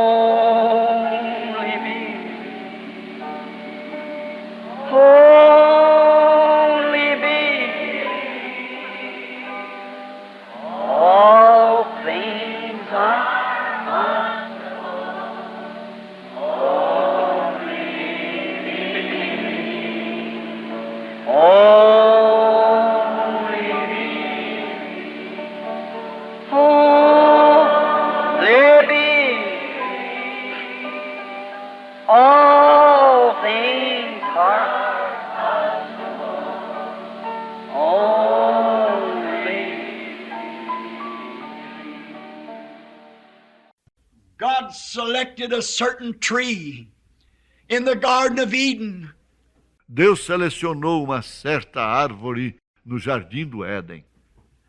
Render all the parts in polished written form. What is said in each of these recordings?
Only me. Only me. All things are only me. Only me. All things are only. God selected a certain tree in the Garden of Eden. Deus selecionou uma certa árvore no Jardim do Éden.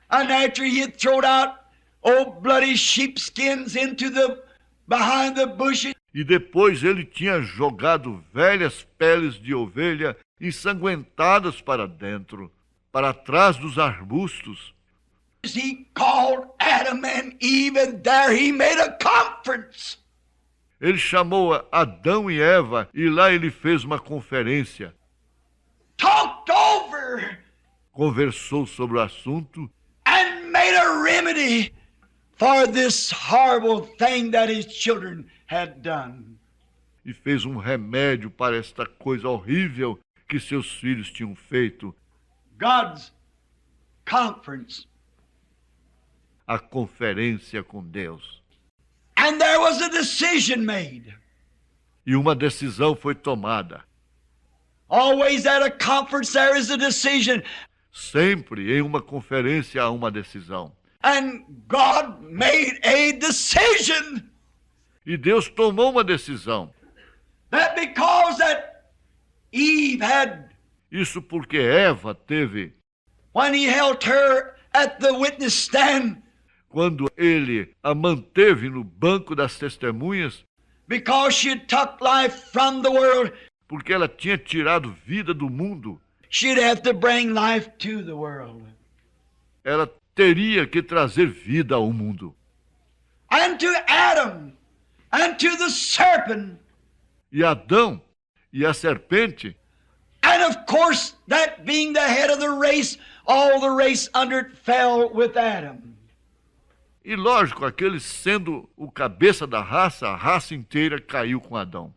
And after he had thrown out old bloody sheepskins into the behind the bushes, E depois ele tinha jogado velhas peles de ovelha ensanguentadas para dentro, para trás dos arbustos. he called Adam and Eve, and there he made a conference. Ele chamou Adão e Eva e lá ele fez uma conferência. Talked over Conversou sobre o assunto and made a remedy for this horrible thing that his children had done. e fez um remédio para esta coisa horrível que seus filhos tinham feito. God's conference. A conferência com Deus. And there was a decision made. E uma decisão foi tomada. Always at a conference there is a decision. Sempre em uma conferência há uma decisão. And God made a decision. E Deus tomou uma decisão. That because that Eve had, Isso porque Eva teve, when he held her at the witness stand, quando ele a manteve no banco das testemunhas, because she had took life from the world, porque ela tinha tirado vida do mundo, she'd have to bring life to the world. ela teria que trazer vida ao mundo. And to Adam, and to the serpent, E Adão e a serpente, and of course, that being the head of the race, all the race under it fell with Adam. e lógico, aquele sendo o cabeça da raça, a raça inteira caiu com Adão.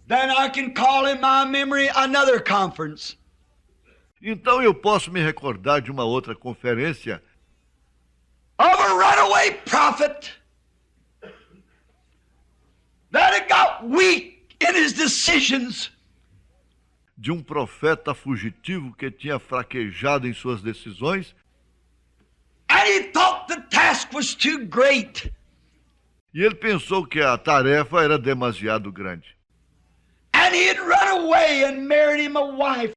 Then I can call in my memory another conference. Então eu posso me recordar de uma outra conferência Of a runaway prophet that had got weak in his decisions. de um profeta fugitivo que tinha fraquejado em suas decisões And he thought the task was too great. e ele pensou que a tarefa era demasiado grande. And he had run away and married him a wife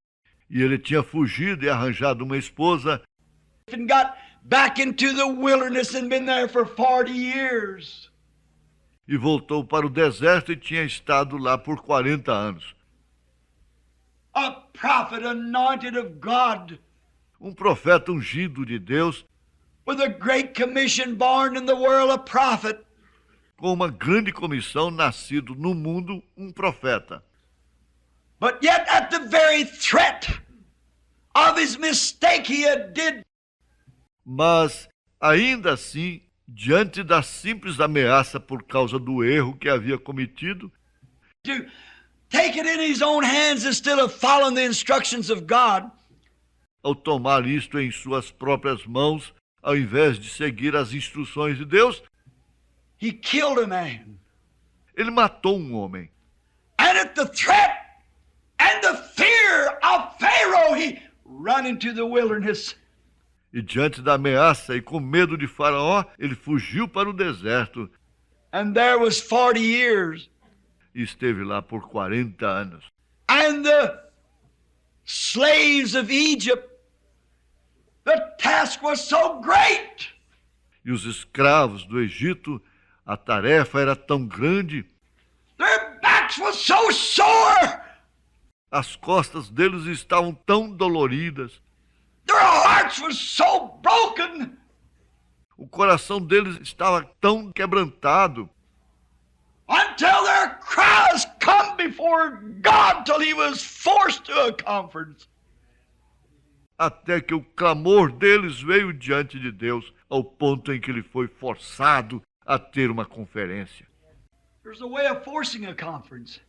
E ele tinha fugido e arranjado uma esposa and got back into the wilderness and been there for 40 years. e voltou para o deserto e tinha estado lá por 40 anos. A prophet anointed of God Um profeta ungido de Deus, with a great commission born in the world a prophet. com uma grande comissão, nascido no mundo um profeta. But yet at the very threat of his mistake he had did, Mas, ainda assim, diante da simples ameaça por causa do erro que havia cometido, to take it in his own hands instead of following the instructions of God, ao tomar isto em suas próprias mãos, ao invés de seguir as instruções de Deus, he killed a man. ele matou um homem. And at the threat and the fear of Pharaoh, he ran into the wilderness. E diante da ameaça e com medo de Faraó, ele fugiu para o deserto And there was 40 years. e esteve lá por 40 anos. And the slaves of Egypt, the task was so great. E os escravos do Egito, a tarefa era tão grande, Their backs were so sore. as costas deles estavam tão doloridas, Their hearts were so broken. o coração deles estava tão quebrantado, until their cries come before God till he was forced to a conference. Até que o clamor deles veio diante de Deus, ao ponto em que ele foi forçado a ter uma conferência. There's a way of forcing a conference.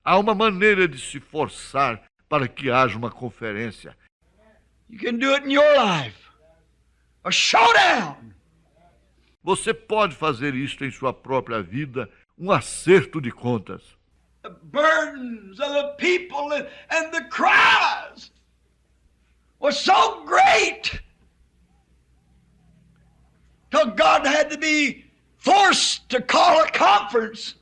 Há uma maneira de se forçar para que haja uma conferência. You can do it in your life. A showdown. Você pode fazer isto em sua própria vida, um acerto de contas. The burdens of the people and the cries was so great till God had to be forced to call a conference.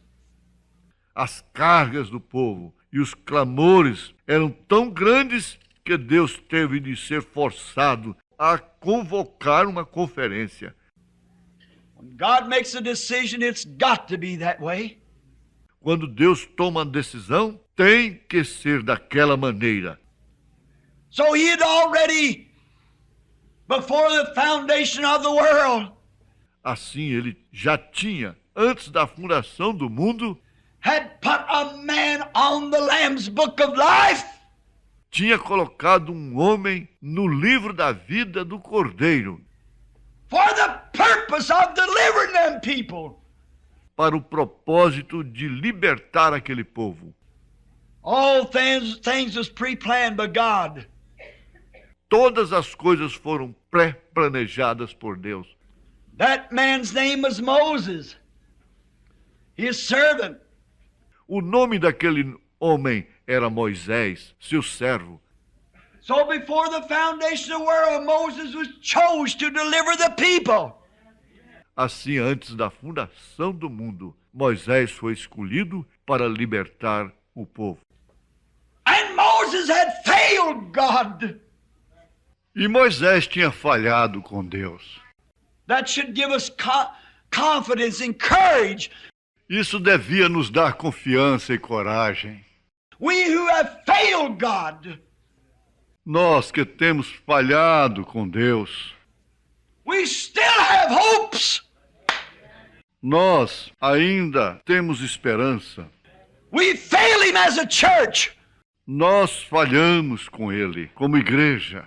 As cargas do povo e os clamores eram tão grandes que Deus teve de ser forçado a convocar uma conferência. When God makes a decision, it's got to be that way. Quando Deus toma a decisão, tem que ser daquela maneira. So he had already, before the foundation of the world, Assim ele já tinha, antes da fundação do mundo, had put a man on the Lamb's Book of Life. tinha colocado um homem no livro da vida do Cordeiro, For the purpose of delivering them people. para o propósito de libertar aquele povo. All things was pre-planned by God. Todas as coisas foram pré-planejadas por Deus. That man's name was Moses, his servant. O nome daquele homem era Moisés, seu servo. So before the foundation of the world, Moses was chose to deliver the people. Assim, antes da fundação do mundo, Moisés foi escolhido para libertar o povo. And Moses had failed God. E Moisés tinha falhado com Deus. That should give us confidence and courage. Isso devia nos dar confiança e coragem. We who have failed God, Nós que temos falhado com Deus, we still have hopes. nós ainda temos esperança. We fail him as a church. Nós falhamos com Ele, como igreja.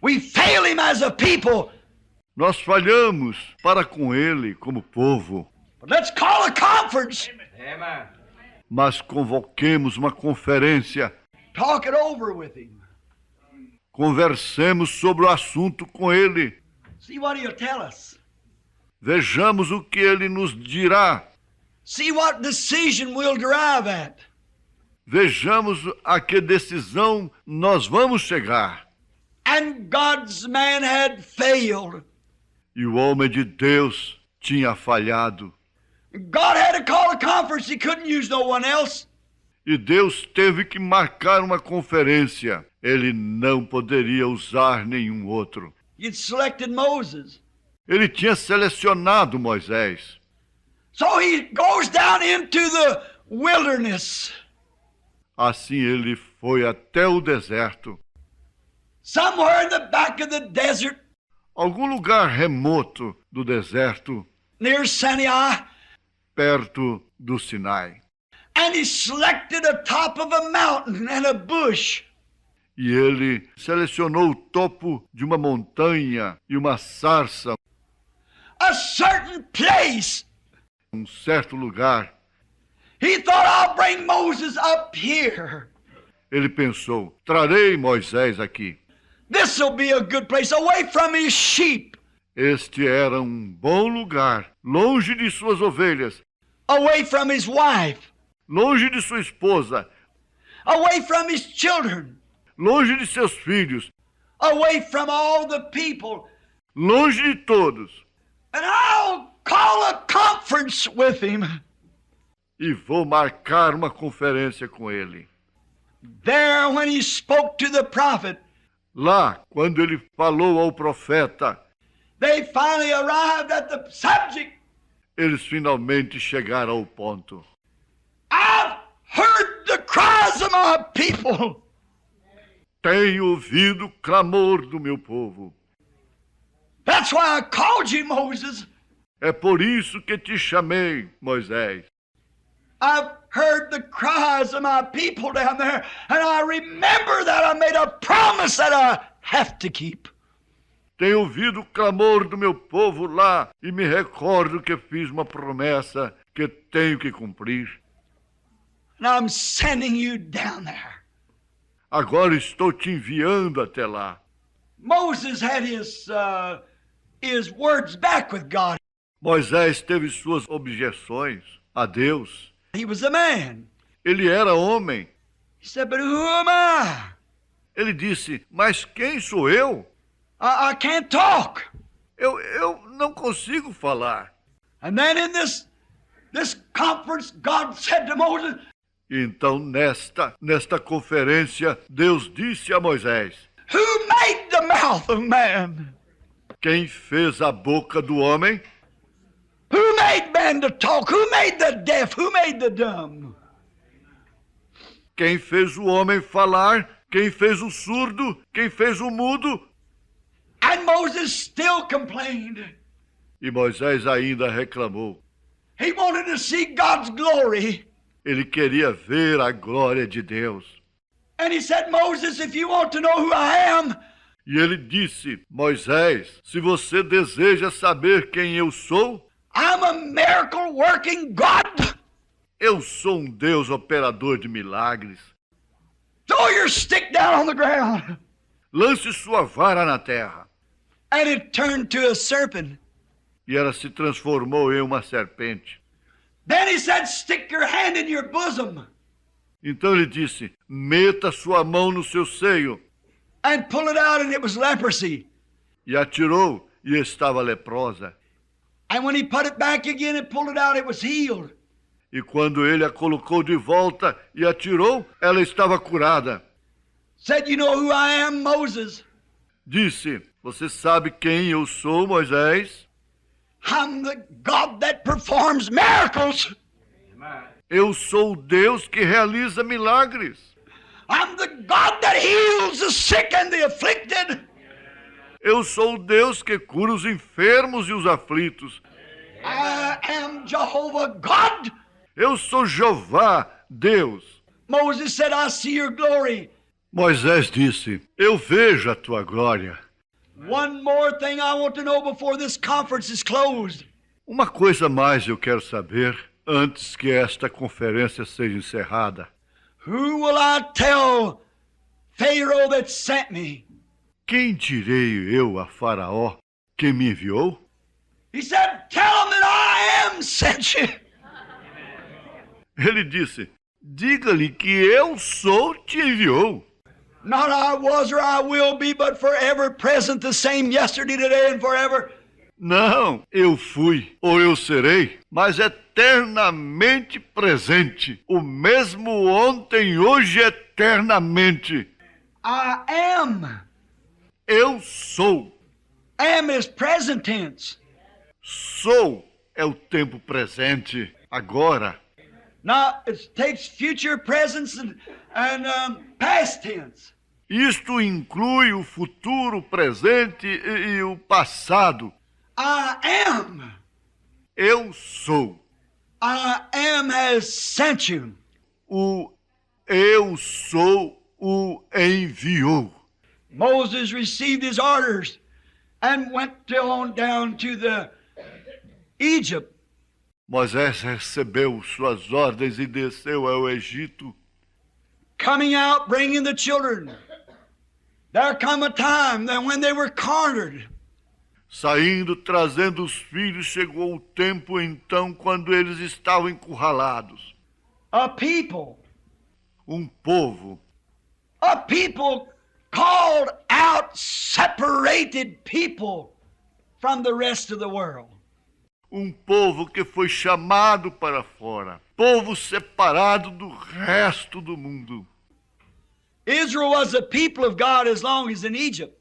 We fail him as a people. Nós falhamos para com Ele, como povo. But let's call a conference. Amen. Mas convoquemos uma conferência. Talk it over with him. Conversemos sobre o assunto com Ele. See what he'll tell us. Vejamos o que Ele nos dirá. See what decision we'll derive at. Vejamos a que decisão nós vamos chegar. And God's man had failed. E o homem de Deus tinha falhado. God had to call a conference. He couldn't use no one else. E Deus teve que marcar uma conferência. Ele não poderia usar nenhum outro. He'd selected Moses. Ele tinha selecionado Moisés. So he goes down into the wilderness. Assim ele foi até o deserto. Somewhere in the back of the desert, Algum lugar remoto do deserto, near Sinai. perto do Sinai. And he selected a top of a mountain and a bush. E ele selecionou o topo de uma montanha e uma sarça, A certain place. um certo lugar. He thought, I'll bring Moses up here. Ele pensou, trarei Moisés aqui. This'll be a good place, away from his sheep, Este era um bom lugar, longe de suas ovelhas, away from his wife, longe de sua esposa, away from his children, longe de seus filhos, away from all the people. longe de todos. And I'll call a conference with him. E vou marcar uma conferência com ele. There, when he spoke to the prophet, Lá, quando ele falou ao profeta, they finally arrived at the subject. eles finalmente chegaram ao ponto. I've heard the cries of my people. Tenho ouvido o clamor do meu povo. That's why I called you, Moses. É por isso que te chamei, Moisés. I've heard the cries of my people down there, and I remember that I made a promise that I have to keep. Tenho ouvido o clamor do meu povo lá e me recordo que fiz uma promessa que tenho que cumprir. And I'm sending you down there. Agora estou te enviando até lá. Moses had his words back with God. Moisés teve suas objeções a Deus. He was a man. Ele era homem. He said, but who am I? Ele disse, mas quem sou eu? I can't talk. Eu não consigo falar. And then in this conference, God said to Moses, Então, nesta conferência, Deus disse a Moisés, who made the mouth of man? quem fez a boca do homem? Who made man to talk? Who made the deaf? Who made the dumb? Quem fez o homem falar? Quem fez o surdo? Quem fez o mudo? And Moses still complained. E Moisés ainda reclamou. He wanted to see God's glory. Ele queria ver a glória de Deus. And he said, Moses, if you want to know who I am, E ele disse, Moisés, se você deseja saber quem eu sou, I'm a miracle working God. eu sou um Deus operador de milagres. Throw your stick down on the ground. Lance sua vara na terra. And it turned to a serpent. E ela se transformou em uma serpente. Then he said, stick your hand in your bosom Então ele disse, meta sua mão no seu seio. and pull it out, and it was leprosy. E atirou, e estava leprosa. And when he put it back again and pulled it out, it was healed. E quando ele a colocou de volta e atirou, ela estava curada. Said, you know who I am, Moses? Disse, você sabe quem eu sou, Moisés? I'm the God that performs miracles. Eu sou o Deus que realiza milagres. I'm the God that heals the sick and the afflicted. Eu sou o Deus que cura os enfermos e os aflitos. I am Jehovah God. Eu sou Jeová, Deus. Moses said, I see your glory. Moisés disse, eu vejo a tua glória. One more thing I want to know before this conference is closed. Uma coisa mais eu quero saber antes que esta conferência seja encerrada. Who will I tell Pharaoh that sent me? Quem direi eu a Faraó que me enviou? He said, tell him that I am sent you. Ele disse, diga-lhe que eu sou te enviou. Not I was or I will be, but forever present, the same yesterday, today, and forever. Não, eu fui ou eu serei, mas eternamente presente. O mesmo ontem, hoje, eternamente. I am. Eu sou. Am is present tense. Sou é o tempo presente, agora. Now, it takes future, presence, and past tense. Isto inclui o futuro, presente e o passado. I am. Eu sou. I am has sent you. O eu sou o enviou. Moses received his orders and went on down to the Egypt. Moisés recebeu suas ordens e desceu ao Egito. Coming out, bringing the children. There come a time that when they were cornered, Saindo, trazendo os filhos, chegou o tempo então quando eles estavam encurralados. a people Povo, called out, separated people from the rest of the world. povo que foi chamado para fora. Povo separado do resto do mundo. Israel was the people of God as long as in Egypt.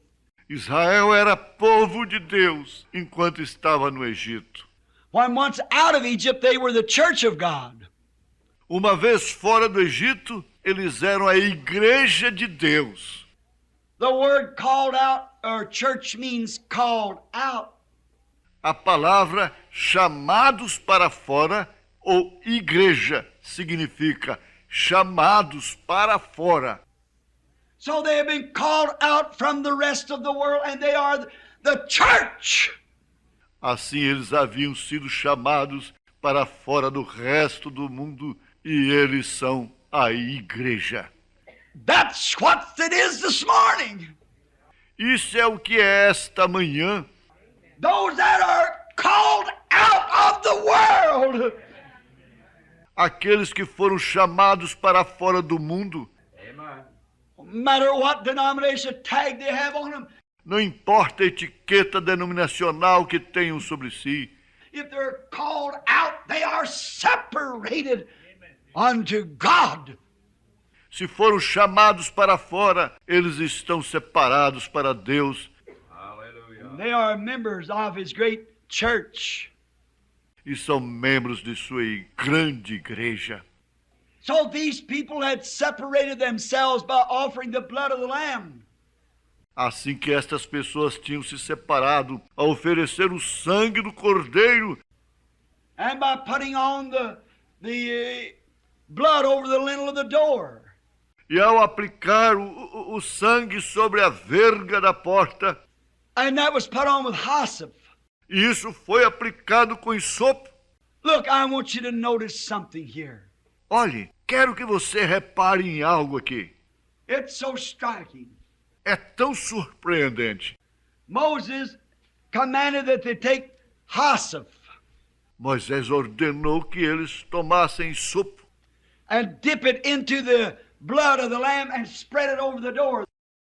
Israel era povo de Deus enquanto estava no Egito. When once out of Egypt, they were the church of God. Uma vez fora do Egito, eles eram a igreja de Deus. The word called out, or church, means called out. A palavra chamados para fora ou igreja significa chamados para fora. So they have been called out from the rest of the world, and they are the church. Assim eles haviam sido chamados para fora do resto do mundo e eles são a igreja. That's what it is this morning. Isso é o que é esta manhã. Those that are called out of the world. Aqueles que foram chamados para fora do mundo. No matter what denomination tag they have on them. Não importa a etiqueta denominacional que tenham sobre si. If they're called out, they are separated unto God. Se foram chamados para fora, eles estão separados para Deus. They are members of His great church. E são membros de sua grande igreja. So these people had separated themselves by offering the blood of the Lamb. Assim que estas pessoas tinham se separado a oferecer o sangue do Cordeiro. And by putting on the blood over the lintel of the door. E ao aplicar o sangue sobre a verga da porta. And that was put on with hyssop. E isso foi aplicado com isopo. Look, I want you to notice something here. Olhe, quero que você repare em algo aqui. It's so striking. É tão surpreendente. Moses commanded that they take hyssop. Moisés ordenou que eles tomassem isopo. And dip it into the blood of the lamb and spread it over the door.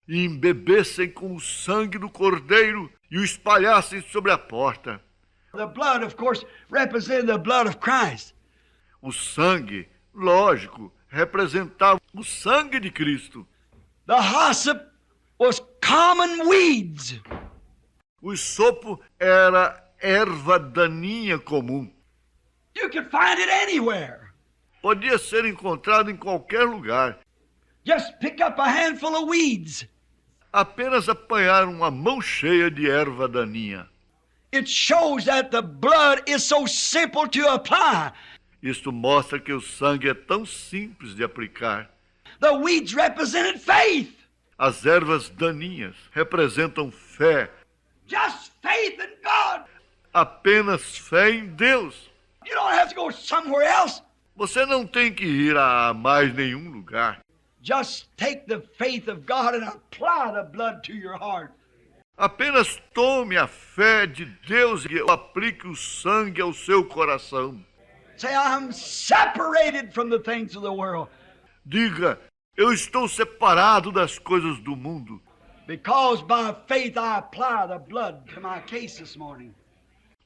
E embebessem com o sangue do Cordeiro e o espalhassem sobre a porta. The blood, of course, represented the blood of Christ. O sangue, lógico, representava o sangue de Cristo. The hyssop was common weeds. O isopo era erva daninha comum. You could find it anywhere. Podia ser encontrado em qualquer lugar. Just pick up a handful of weeds. Apenas apanhar uma mão cheia de erva daninha. It shows that the blood is so simple to apply. Isto mostra que o sangue é tão simples de aplicar. The weeds represented faith. As ervas daninhas representam fé. Just faith in God. Apenas fé em Deus. You don't have to go somewhere else. Você não tem que ir a mais nenhum lugar. Just take the faith of God and apply the blood to your heart. Apenas tome a fé de Deus e aplique o sangue ao seu coração. Say, I'm separated from the things of the world. Diga, eu estou separado das coisas do mundo. Because by faith I apply the blood to my case this morning.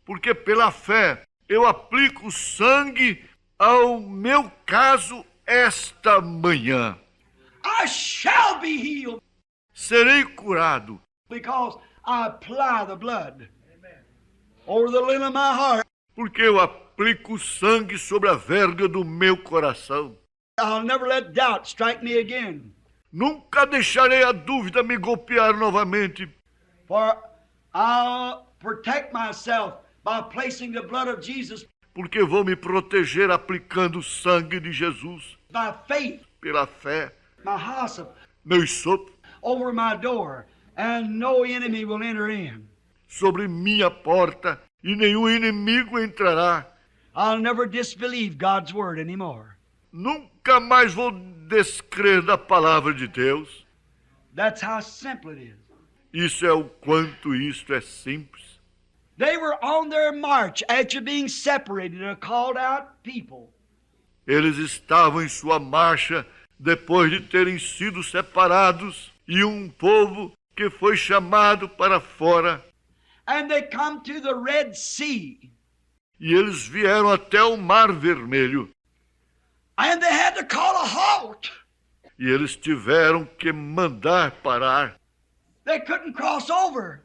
Porque pela fé eu aplico o sangue ao meu caso esta manhã. I shall be healed Serei curado, because I apply the blood over the lint of my heart. porque eu aplico o sangue sobre a verga do meu coração. I'll never let doubt strike me again. Nunca deixarei a dúvida me golpear novamente, For I'll protect myself by placing the blood of Jesus porque vou me proteger aplicando o sangue de Jesus by faith, pela fé, my hyssop, meu isopo, over my door, and no enemy will enter in. sobre minha porta, e nenhum inimigo entrará. I'll never disbelieve God's word anymore. Nunca mais vou descrer da palavra de Deus. That's how simple it is. Isso é o quanto isto é simples. They were on their march after being separated, a called out people. Eles estavam em sua marcha depois de terem sido separados e um povo que foi chamado para fora. And they come to the Red Sea. E eles vieram até o Mar Vermelho. And they had to call a halt. E eles tiveram que mandar parar. They couldn't cross over.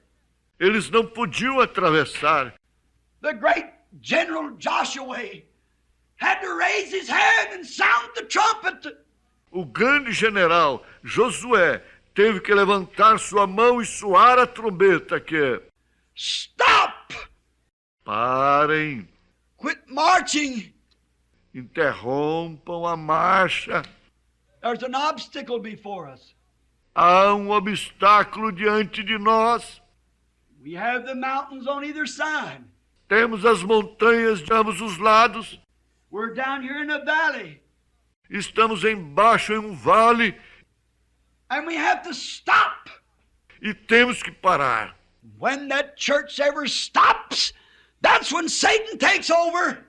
Eles não podiam atravessar. The great General Joshua had to raise his hand and sound the trumpet. O grande general Josué teve que levantar sua mão e soar a trombeta que é: Stop! parem, Quit marching. interrompam a marcha. There's an obstacle before us. Há um obstáculo diante de nós. We have the mountains on either side. Temos as montanhas de ambos os lados. We're down here in the valley. Estamos embaixo em um vale And we have to stop. e temos que parar. When that church ever stops, that's when Satan takes over.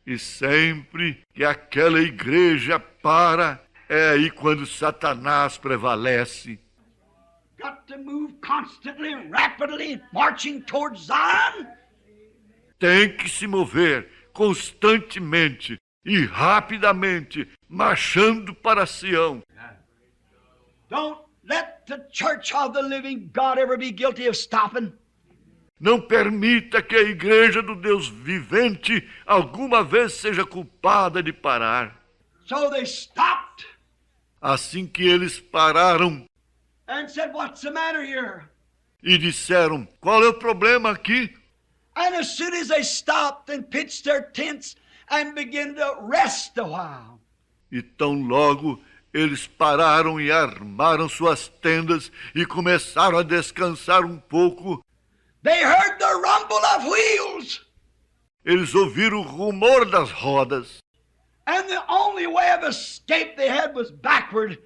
E sempre que aquela igreja para, é aí quando Satanás prevalece. Got to move constantly, rapidly, marching towards Zion. Tem que se mover constantemente e rapidamente, marchando para Sião. Don't let the church of the living God ever be guilty of stopping. Não permita que a igreja do Deus vivente alguma vez seja culpada de parar. So they stopped Assim que eles pararam and said, "What's the matter here?" e disseram, qual é o problema aqui? And as soon as they stopped and pitched their tents and began to rest a while, E tão logo eles pararam e armaram suas tendas e começaram a descansar um pouco. they heard the rumble of wheels. Eles ouviram o rumor das rodas. And the only way of escape they had was backward.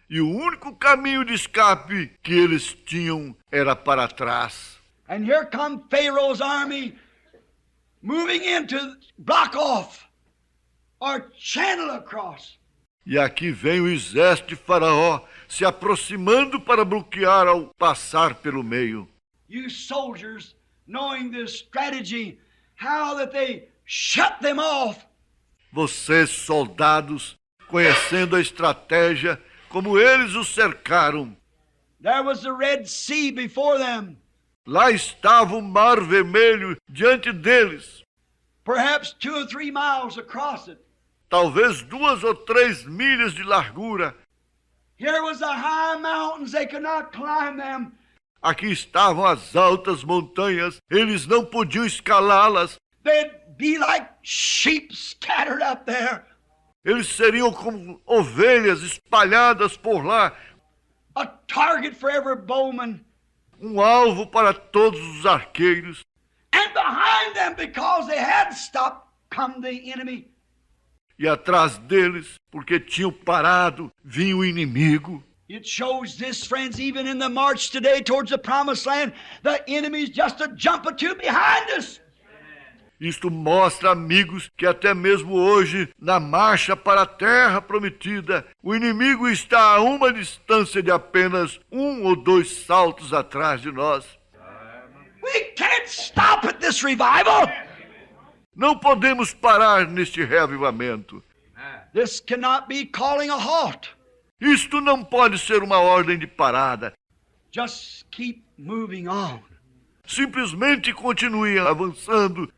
E o único caminho de escape que eles tinham era para trás. And here come Pharaoh's army moving in to block off or channel across. E aqui vem o exército de Faraó se aproximando para bloquear ao passar pelo meio. You soldiers, knowing this strategy, how that they shut them off. Vocês, soldados, conhecendo a estratégia, como eles os cercaram. There was the Red Sea before them, Lá estava o Mar Vermelho diante deles, perhaps 2 or 3 miles across it. talvez 2 ou 3 milhas de largura. Here was the high mountains, they could not climb them. Aqui estavam as altas montanhas, eles não podiam escalá-las. They'd be like sheep scattered up there. Eles seriam como ovelhas espalhadas por lá, A target for every bowman. um alvo para todos os arqueiros. And behind them, because they had stopped, come the enemy. E atrás deles, porque tinham parado, vinha o inimigo. It shows this, friends, even in the march today towards the promised land, the enemy's just a jump or two behind us. Isto mostra, amigos, que até mesmo hoje, na marcha para a terra prometida, o inimigo está a uma distância de apenas 1 ou 2 saltos atrás de nós. We can't stop at this revival. Não podemos parar neste reavivamento. This cannot be calling a halt. Isto não pode ser uma ordem de parada. Just keep moving on. Simplesmente continuem avançando.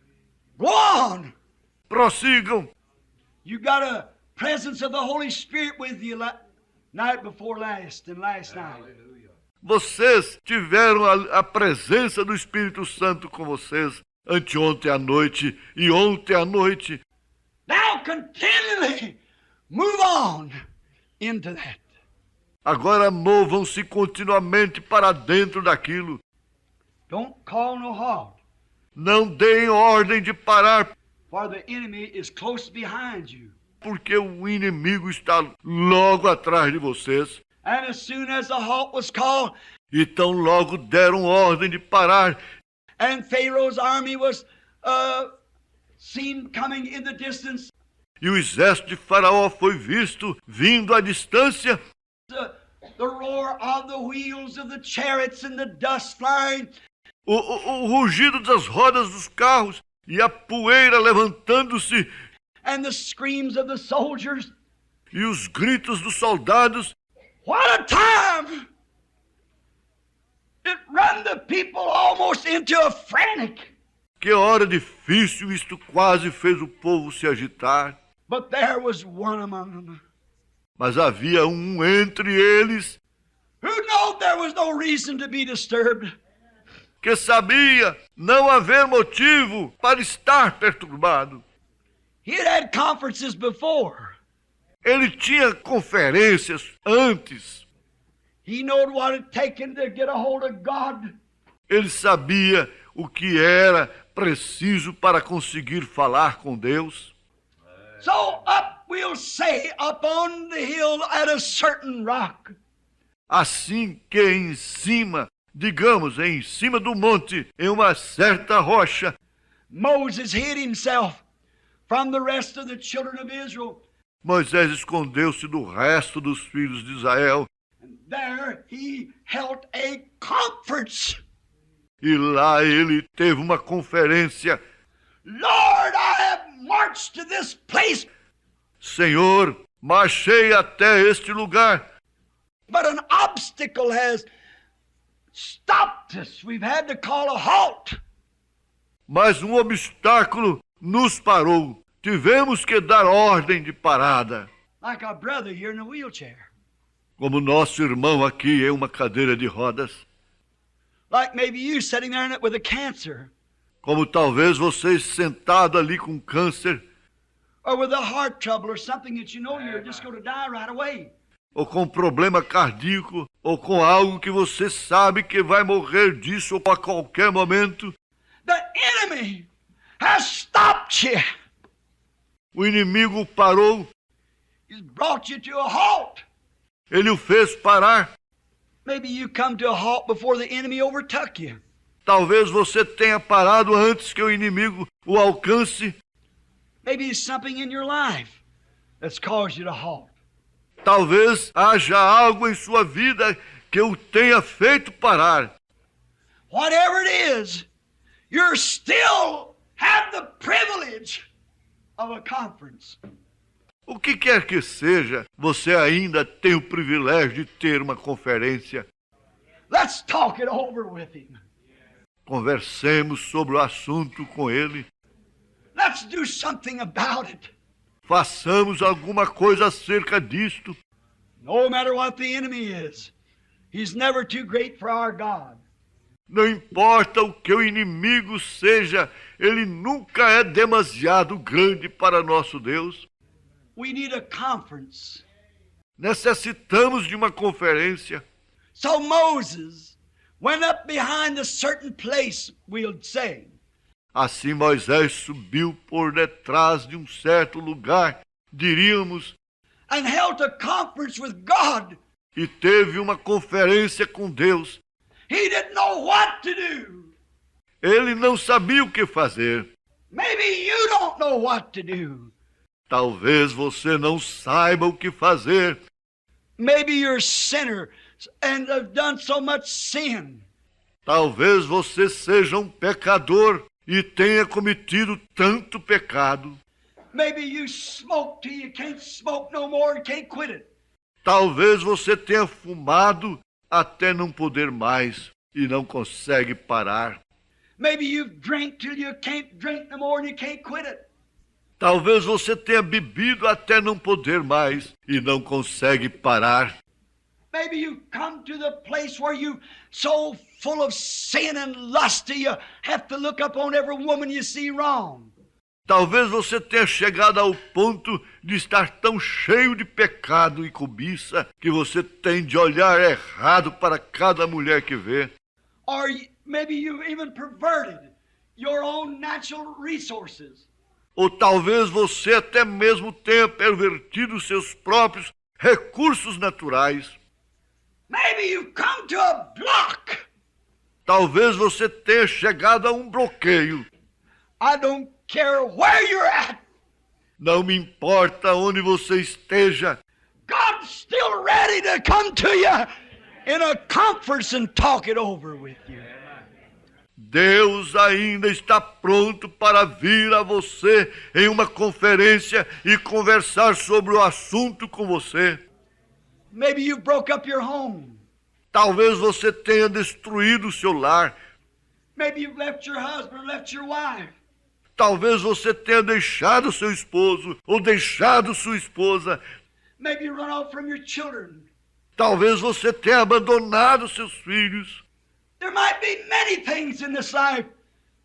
Go on. Prossigam. You got a presence of the Holy Spirit with you night before last and last night. Vocês tiveram a presença do Espírito Santo com vocês anteontem à noite e ontem à noite. Now continually move on into that. Agora movam-se continuamente para dentro daquilo. Don't call no halt, Não deem ordem de parar, for the enemy is close behind you. porque o inimigo está logo atrás de vocês. And as soon as the halt was called, E tão logo deram ordem de parar, and Pharaoh's army was seen coming in the distance, e o exército de Faraó foi visto vindo à distância, the roar of the wheels of the chariots and the dust flying, o rugido das rodas dos carros e a poeira levantando-se, and the screams of the soldiers. e os gritos dos soldados. What a time! It run the people almost into a frantic. Que hora difícil, isto quase fez o povo se agitar. But there was one among them Mas havia um entre eles who knew there was no reason to be disturbed. que sabia não haver motivo para estar perturbado. He had had conferences before. Ele tinha conferências antes. He knew what it taken to get a hold of God. Ele sabia o que era preciso para conseguir falar com Deus. So up, we'll say, up on the hill at a certain rock. Assim que em cima, digamos, em cima do monte, em uma certa rocha, Moses hid himself from the rest of the children of Israel. Moisés escondeu-se do resto dos filhos de Israel. And there he held a conference. E lá ele teve uma conferência. Lord, I have marched to this place. Senhor, marchei até este lugar, But an obstacle has stopped us. We've had to call a halt. mas um obstáculo nos parou. Tivemos que dar ordem de parada. Like our brother here in a wheelchair. Como nosso irmão aqui em uma cadeira de rodas. Like maybe you sitting there in it with a cancer. Como talvez você sentado ali com câncer, Or with a heart trouble or something that you know you're just going to die right away. ou com problema cardíaco, ou com algo que você sabe que vai morrer disso a qualquer momento. The enemy has stopped you. O inimigo parou, He's brought you to a halt. ele o fez parar. Maybe you come to a halt before the enemy overtook you. Talvez você tenha parado antes que o inimigo o alcance. Maybe it's something in your life that's caused you to halt. Talvez haja algo em sua vida que o tenha feito parar. Whatever it is, you still have the privilege of a conference. O que quer que seja, você ainda tem o privilégio de ter uma conferência. Let's talk it over with him. Conversemos sobre o assunto com ele. Let's do something about it. Façamos alguma coisa acerca disto. No matter what the enemy is, he's never too great for our God. Não importa o que o inimigo seja, ele nunca é demasiado grande para nosso Deus. We need a conference. Necessitamos de uma conferência. So Moses went up behind a certain place, we'll say. Assim Moisés subiu por detrás de um certo lugar, diríamos, And held a conference with God. e teve uma conferência com Deus. He didn't know what to do. Ele não sabia o que fazer. Maybe you don't know what to do. Talvez você não saiba o que fazer. Maybe you're a sinner and have done so much sin. Talvez você seja um pecador e tenha cometido tanto pecado. Maybe you smoke till you can't smoke no more and can't quit it. Talvez você tenha fumado até não poder mais e não consegue parar. Maybe you've drank till you can't drink no more and you can't quit it. Talvez você tenha bebido até não poder mais e não consegue parar. Maybe you come to the place where you so full of sin and lust till you have to look up on every woman you see wrong. Talvez você tenha chegado ao ponto de estar tão cheio de pecado e cobiça que você tem de olhar errado para cada mulher que vê. Or maybe you've even perverted your own natural resources. Ou talvez você até mesmo tenha pervertido seus próprios recursos naturais. Maybe you've come to a block. Talvez você tenha chegado a um bloqueio. I don't care where you're at. Não me importa onde você esteja. God's still ready to come to you in a conference and talk it over with you. Deus ainda está pronto para vir a você em uma conferência e conversar sobre o assunto com você. Maybe you broke up your home. Talvez você tenha destruído o seu lar. Maybe you've left your husband, left your wife. Talvez você tenha deixado seu esposo ou deixado sua esposa. Maybe you run off from your children. Talvez você tenha abandonado seus filhos. There might be many things in this life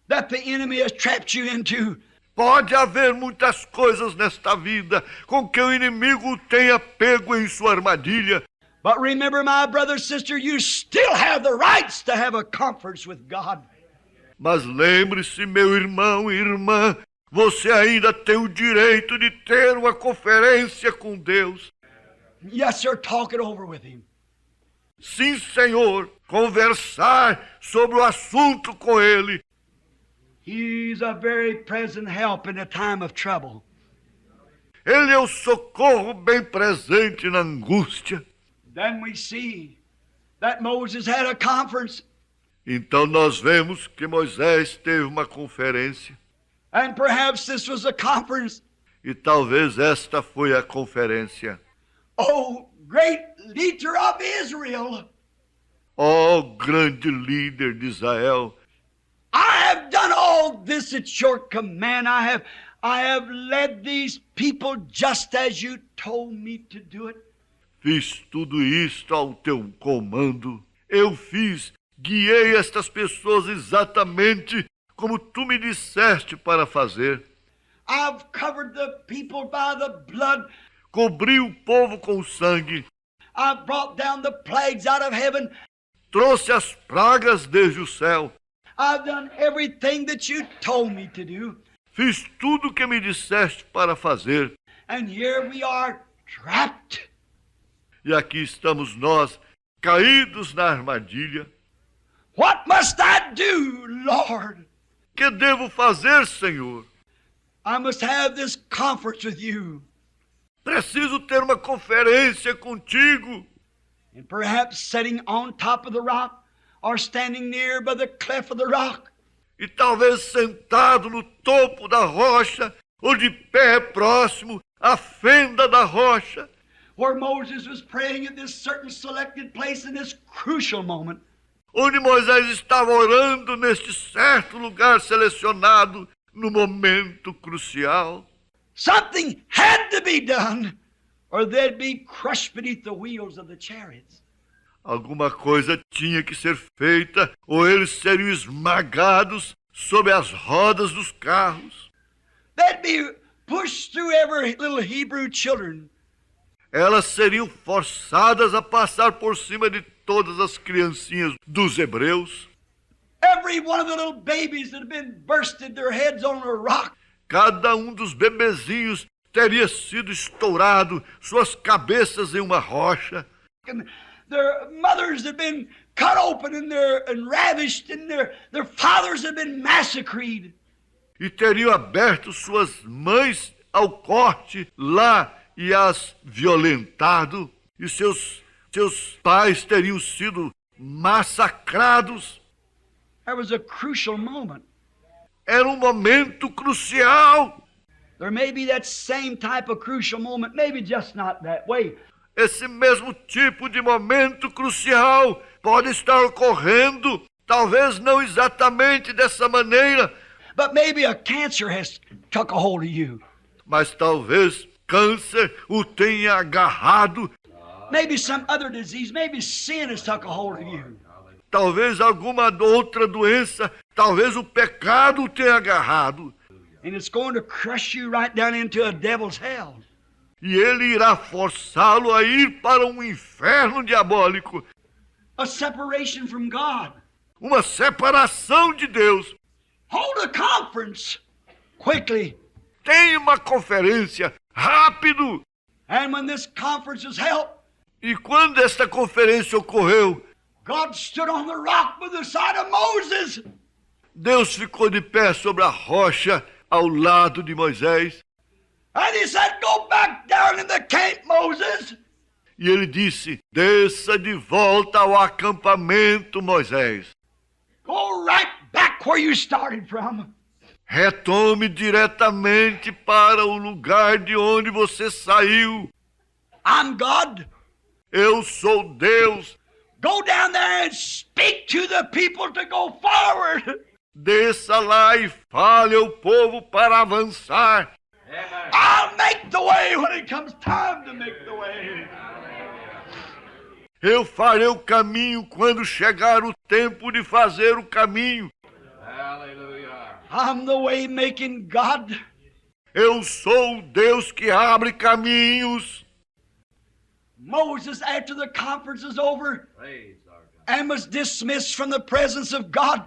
that the enemy has trapped you into. Pode haver muitas coisas nesta vida com que o inimigo tenha pego em sua armadilha. But remember, my brother, sister, you still have the rights to have a conference with God. Mas lembre-se, meu irmão e irmã, você ainda tem o direito de ter uma conferência com Deus. Yes, sir, talk it over with Him. Sim, Senhor, conversar sobre o assunto com Ele. He's a very present help in a time of trouble. Ele é o socorro bem presente na angústia. Then we see that Moses had a conference. Então nós vemos que Moisés teve uma conferência. And perhaps this was a conference. E talvez esta foi a conferência. Oh, great leader of Israel. Ó grande líder de Israel. I have done all this at your command. I have led these people just as you told me to do it. Fiz tudo isto ao teu comando. Eu guiei estas pessoas exatamente como tu me disseste para fazer. I've covered the people by the blood. Cobri o povo com sangue. I've brought down the plagues out of heaven. Trouxe as pragas desde o céu. I've done everything that you told me to do. Fiz tudo o que me disseste para fazer. And here we are trapped. E aqui estamos nós, caídos na armadilha. What must I do, Lord? Que devo fazer, Senhor? I must have this conference with you. Preciso ter uma conferência contigo. And perhaps sitting on top of the rock or standing near by the cleft of the rock. E talvez sentado no topo da rocha ou de pé próximo à fenda da rocha. Where Moses was praying at this certain selected place in this crucial moment. Onde Moisés estava orando neste certo lugar selecionado no momento crucial. Something had to be done, or they'd be crushed beneath the wheels of the chariots. Alguma coisa tinha que ser feita, ou eles seriam esmagados sob as rodas dos carros. They'd be pushed through every little Hebrew children. Elas seriam forçadas a passar por cima de todas as criancinhas dos hebreus. Every one of the little babies that had been bursted their heads on a rock. Cada dos bebezinhos teria sido estourado, suas cabeças em uma rocha. And their mothers had been cut open and ravished, and their fathers had been massacred. E teriam aberto suas mães ao corte lá e as violentado. E seus pais teriam sido massacrados. There was a crucial moment. Era momento crucial. There may be that same type of crucial moment, maybe just not that way. Esse mesmo tipo de momento crucial pode estar ocorrendo, talvez não exatamente dessa maneira, But maybe a cancer has took a hold of you. mas talvez câncer o tenha agarrado, Maybe some other disease, maybe sin has took a hold of you. talvez alguma outra doença, talvez o pecado o tenha agarrado. And it's going to crush you right down into a devil's hell. E ele irá forçá-lo a ir para um inferno diabólico, A separation from God. uma separação de Deus. Hold a conference quickly. Tenha uma conferência, rápido. And when this conference was held, E quando esta conferência ocorreu, God stood on the rock by the side of Moses. Deus ficou de pé sobre a rocha ao lado de Moisés. And he said, go back down in the camp, Moses. E ele disse, desça de volta ao acampamento, Moisés. Go right back where you started from. Retome diretamente para o lugar de onde você saiu. I'm God. Eu sou Deus. Go down there and speak to the people to go forward. Desça lá e fale ao povo para avançar. I'll make the way when it comes time to make the way. Eu farei o caminho quando chegar o tempo de fazer o caminho. Hallelujah. I'm the way-making God. Eu sou o Deus que abre caminhos. Moses, after the conference is over and was dismissed from the presence of God,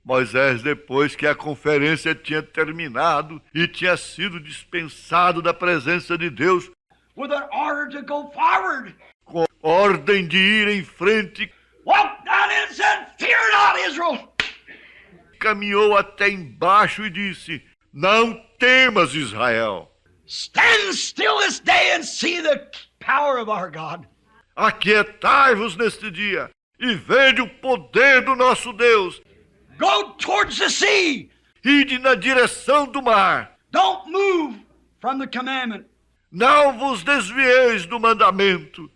Moisés, depois que a conferência tinha terminado e tinha sido dispensado da presença de Deus, with an order to go forward, com ordem de ir em frente, walked down and said, "Fear not, Israel." caminhou até embaixo e disse: Não temas, Israel. Stand still this day and see the power of our God. Aquietai-vos neste dia e vede o poder do nosso Deus. Go towards the sea. Ide na direção do mar. Don't move from the commandment. Não vos desvieis do mandamento.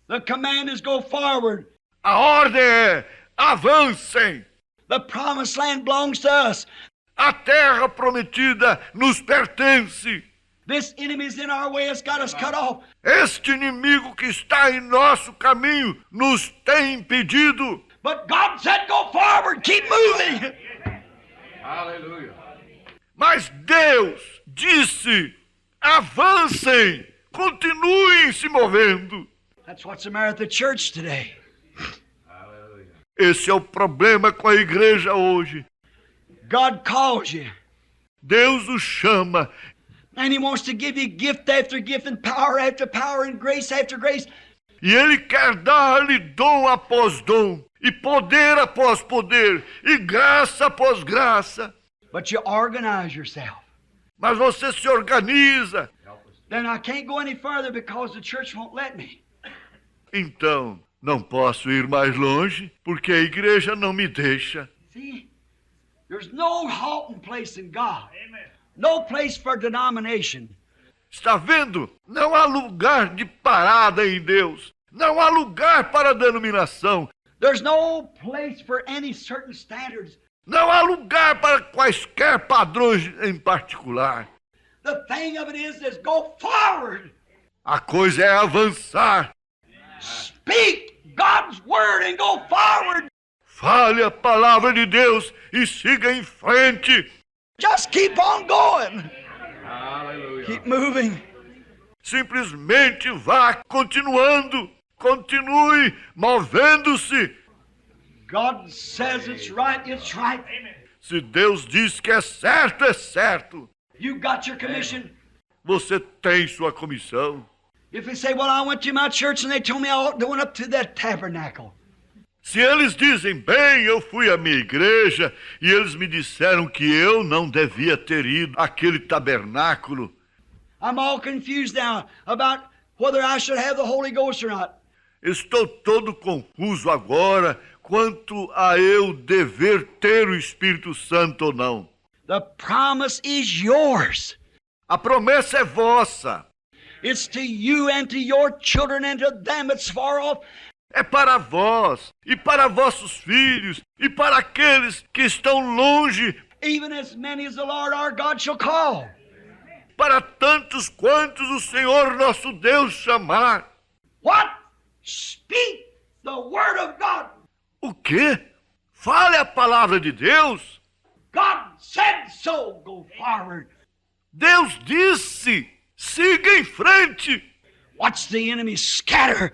The command is go forward. A ordem é: avancem. The promised land belongs to us. A terra prometida nos pertence. This enemy is in our way. It's got us cut off. Este inimigo que está em nosso caminho nos tem impedido. But God said, go forward. Keep moving. Hallelujah. Mas Deus disse: avancem, continuem se movendo. That's what's the matter at the church today. Esse é o problema com a igreja hoje. God calls you. Deus o chama And He wants to give you gift after gift and power after power and grace after grace. e Ele quer dar-lhe dom após dom, e poder após poder, e graça após graça. But you organize yourself. Mas você se organiza. Then I can't go any further because the church won't let me. Então, não posso ir mais longe, porque a igreja não me deixa. See? There's no halting place in God. No place for denomination. Está vendo? Não há lugar de parada em Deus. Não há lugar para denominação. There's no place for any certain standards. Não há lugar para quaisquer padrões em particular. The thing of it is go forward. A coisa é avançar. Speak God's word and go forward. Fale a palavra de Deus e siga em frente. Just keep on going. Hallelujah. Keep moving. Simplesmente vá continuando. Continue movendo-se. God says it's right, it's right. Se Deus diz que é certo, é certo. You got your commission. Você tem sua comissão. If they say, well, I went to my church and they told me I went up to that tabernacle. Se eles dizem, bem, eu fui à minha igreja e eles me disseram que eu não devia ter ido àquele tabernáculo. I'm all confused now about whether I should have the Holy Ghost or not. Estou todo confuso agora quanto a eu dever ter o Espírito Santo ou não. The promise is yours. A promessa é vossa. It's to you and to your children and to them that's far off. É para vós, e para vossos filhos, e para aqueles que estão longe, Even as many as the Lord our God shall call. para tantos quantos o Senhor nosso Deus chamar. What? Speak the word of God. O quê? Fale a palavra de Deus. God said so. Go forward. Deus disse, siga em frente. Watch the enemy scatter.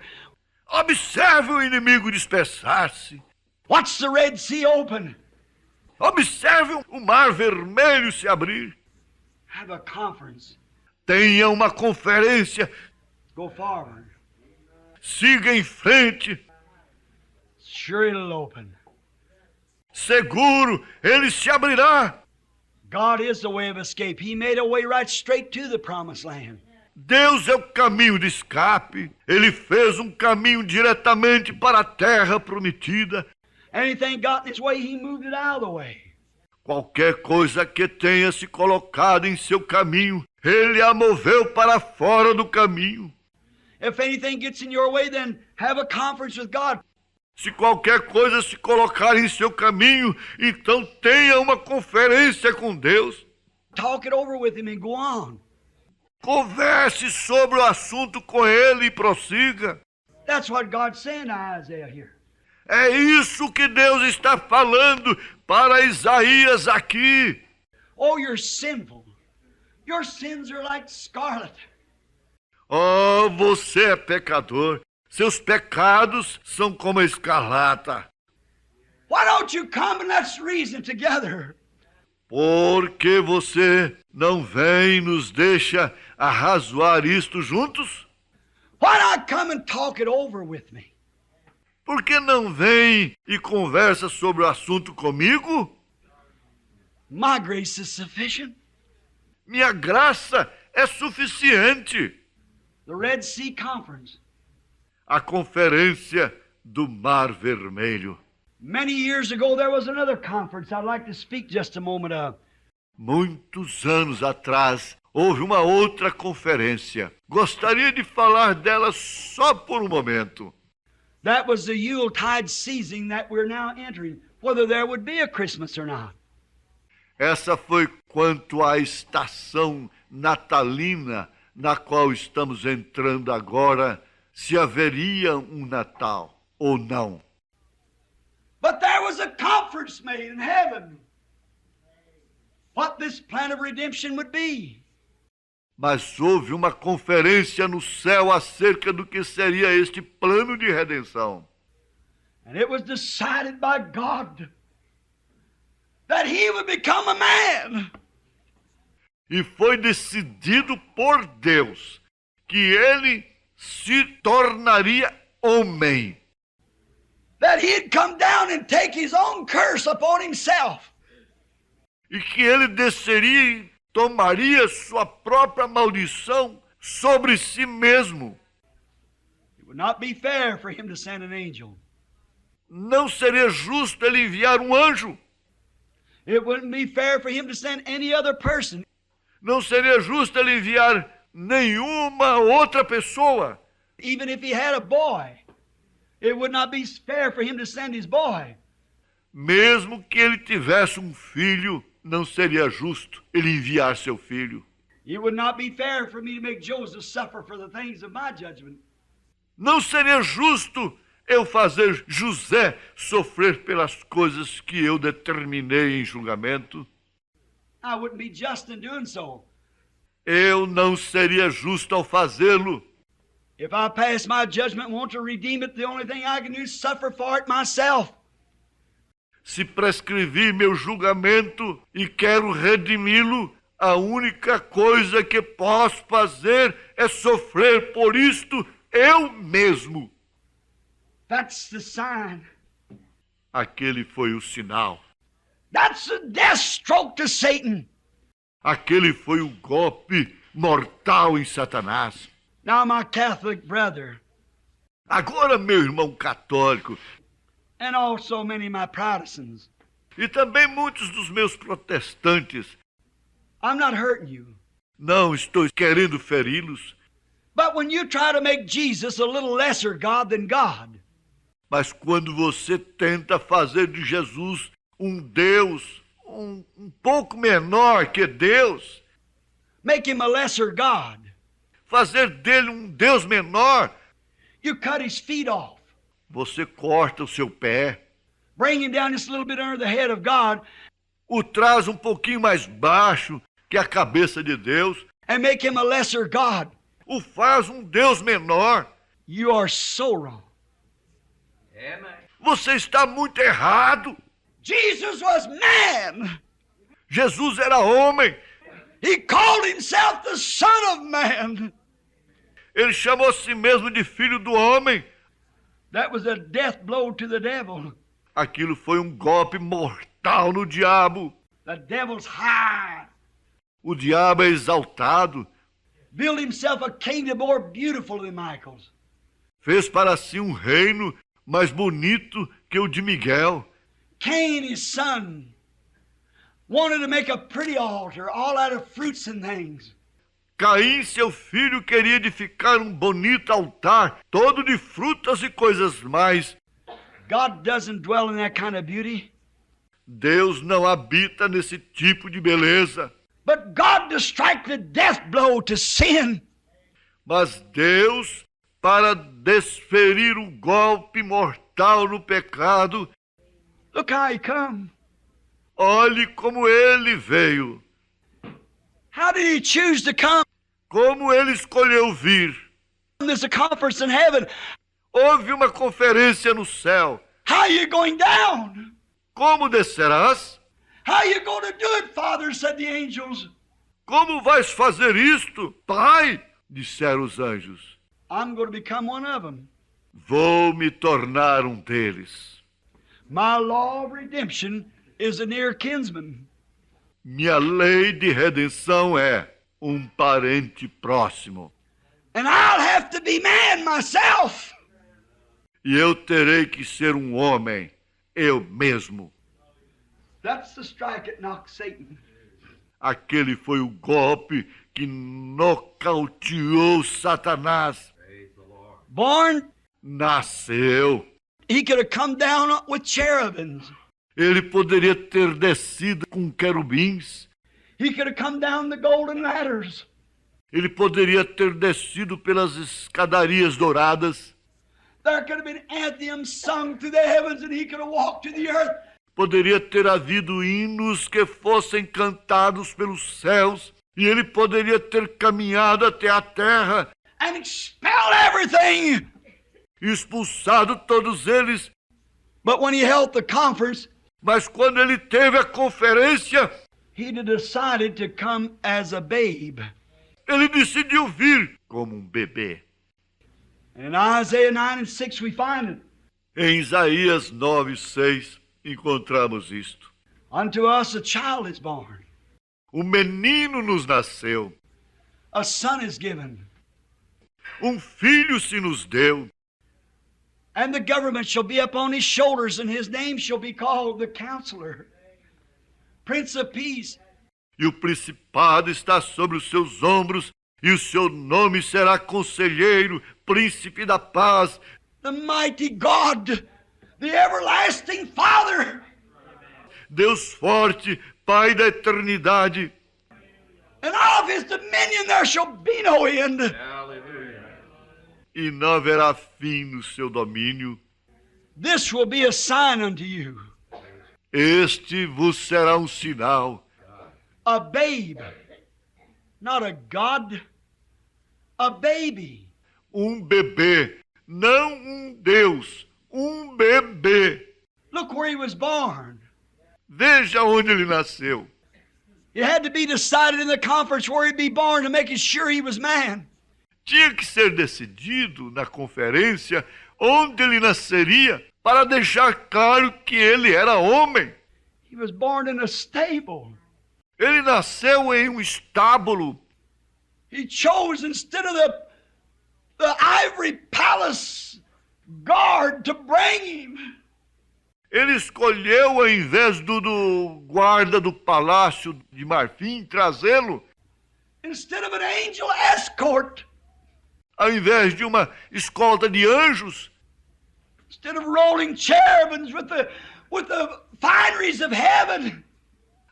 Observe o inimigo dispersar-se. Watch the Red Sea open. Observe o mar vermelho se abrir. Have a conference. Tenha uma conferência. Go forward. Siga em frente. Sure it'll open. Seguro, ele se abrirá. God is the way of escape. He made a way right straight to the promised land. Deus é o caminho de escape. Ele fez um caminho diretamente para a terra prometida. Anything got in his way, he moved it out of the way. Qualquer coisa que tenha se colocado em seu caminho, ele a moveu para fora do caminho. If anything gets in your way, then have a conference with God. Se qualquer coisa se colocar em seu caminho, então tenha uma conferência com Deus. Talk it over with him and go on. Converse sobre o assunto com ele e prossiga. That's what God's saying to Isaiah here. É isso que Deus está falando para Isaías aqui. Oh, you're sinful. Your sins are like scarlet. Oh, você é pecador. Seus pecados são como a escarlata. Why don't you come and let's reason together? Por que você não vem e nos deixa arrazoar isto juntos? Why not come and talk it over with me? Por que não vem e conversa sobre o assunto comigo? My grace is sufficient. Minha graça é suficiente. The Red Sea Conference. A Conferência do Mar Vermelho. Many years ago there was another conference I'd like to speak just a moment of. Muitos anos atrás, houve uma outra conferência. Gostaria de falar dela só por um momento. That was the Yuletide season that we're now entering, whether there would be a Christmas or not. Essa foi quanto à estação natalina na qual estamos entrando agora, se haveria um Natal ou não. But there was a conference made in heaven. What this plan of redemption would be. Mas houve uma conferência no céu acerca do que seria este plano de redenção. And it was decided by God that he would become a man. E foi decidido por Deus que ele se tornaria homem. That he'd come down and take his own curse upon himself. E que ele desceria e tomaria sua própria maldição sobre si mesmo. It would not be fair for him to send an angel. Não seria justo ele enviar um anjo. It wouldn't be fair for him to send any other person. Não seria justo ele enviar nenhuma outra pessoa. Even if he had a boy, it would not be fair for him to send his boy. Mesmo que ele tivesse um filho, não seria justo ele enviar seu filho. It would not be fair for me to make Joseph suffer for the things of my judgment. Não seria justo eu fazer José sofrer pelas coisas que eu determinei em julgamento. I wouldn't be just in doing so. Eu não seria justo ao fazê-lo. If I pass my judgment and want to redeem it, the only thing I can do is suffer for it myself. Se prescrevi meu julgamento e quero redimi-lo, a única coisa que posso fazer é sofrer por isto eu mesmo. That's the sign. Aquele foi o sinal. That's the death stroke to Satan. Aquele foi o golpe mortal em Satanás. Now, my Catholic brother, Agora, meu irmão católico, and also many of my Protestants, e também muitos dos meus protestantes, I'm not hurting you. não estou querendo feri-los, But when you try to make Jesus a little lesser God than God, mas quando você tenta fazer de Jesus um Deus um pouco menor que Deus, make him a lesser God, fazer dele um Deus menor, you cut his feet off, você corta o seu pé, bring him down just a little bit under the head of God, o traz um pouquinho mais baixo que a cabeça de Deus, and make him a lesser God. o faz um Deus menor. You are so wrong. Você está muito errado. Jesus was man. Jesus era homem. He called himself the Son of Man. Ele chamou a si mesmo de filho do homem. That was a death blow to the devil. Aquilo foi um golpe mortal no diabo. The devil's high. O diabo é exaltado. Built himself a kingdom more beautiful than Michael's. Fez para si um reino mais bonito que o de Miguel. Cain, his son, wanted to make a pretty altar all out of fruits and things. Caim, seu filho, queria edificar um bonito altar, todo de frutas e coisas mais. God doesn't dwell in that kind of beauty. Deus não habita nesse tipo de beleza. But God to strike the death blow to sin. Mas Deus, para desferir o golpe mortal no pecado, Look how he come. olhe como ele veio. How did he choose to come? Como ele escolheu vir? There's a conference in heaven. Houve uma conferência no céu. How are you going down? Como descerás? How are you going to do it, Father? Said the angels. Como vais fazer isto, Pai? Disseram os anjos. I'm going to become one of them. Vou me tornar um deles. My law of redemption is a near kinsman. Minha lei de redenção é um parente próximo. And I'll have to be man myself. E eu terei que ser um homem, eu mesmo. That's the strike that knocked Satan. Aquele foi o golpe que nocauteou Satanás. Born, Nasceu. he could have come down with cherubims. Ele poderia ter descido com querubins. He could have come down the golden ladders. Ele poderia ter descido pelas escadarias douradas. There could have been anthems sung through the heavens and he could have walked to the earth. Poderia ter havido hinos que fossem cantados pelos céus. E ele poderia ter caminhado até a terra. And expelled everything. E expulsado todos eles. But when he held the conference, Mas quando ele teve a conferência, he decided to come as a babe. ele decidiu vir como um bebê. In Isaiah 9:6 we find it. Em Isaías 9:6 encontramos isto. Unto us a child is born. Um menino nos nasceu, A son is given. um filho se nos deu, And the government shall be upon his shoulders, and his name shall be called the Counselor, Prince of Peace. e o principado está sobre os seus ombros, e o seu nome será Conselheiro, Príncipe da Paz, The mighty God, the everlasting Father. Deus forte, Pai da eternidade. And of his dominion there shall be no end. Hallelujah. E não haverá fim no seu domínio. This will be a sign unto you. Este vos será um sinal. A babe, not a God, a baby. Um bebê, não um Deus, um bebê. Look where he was born. Veja onde ele nasceu. It had to be decided in the conference where he'd be born to make sure he was man. Tinha que ser decidido na conferência onde ele nasceria para deixar claro que ele era homem. He was born in a stable. Ele nasceu em um estábulo. He chose instead of the ivory palace guard to bring him. Ele escolheu, ao invés do guarda do palácio de marfim, trazê-lo, Instead of an angel escort. ao invés de uma escolta de anjos, Instead of rolling cherubims with the fineries of heaven.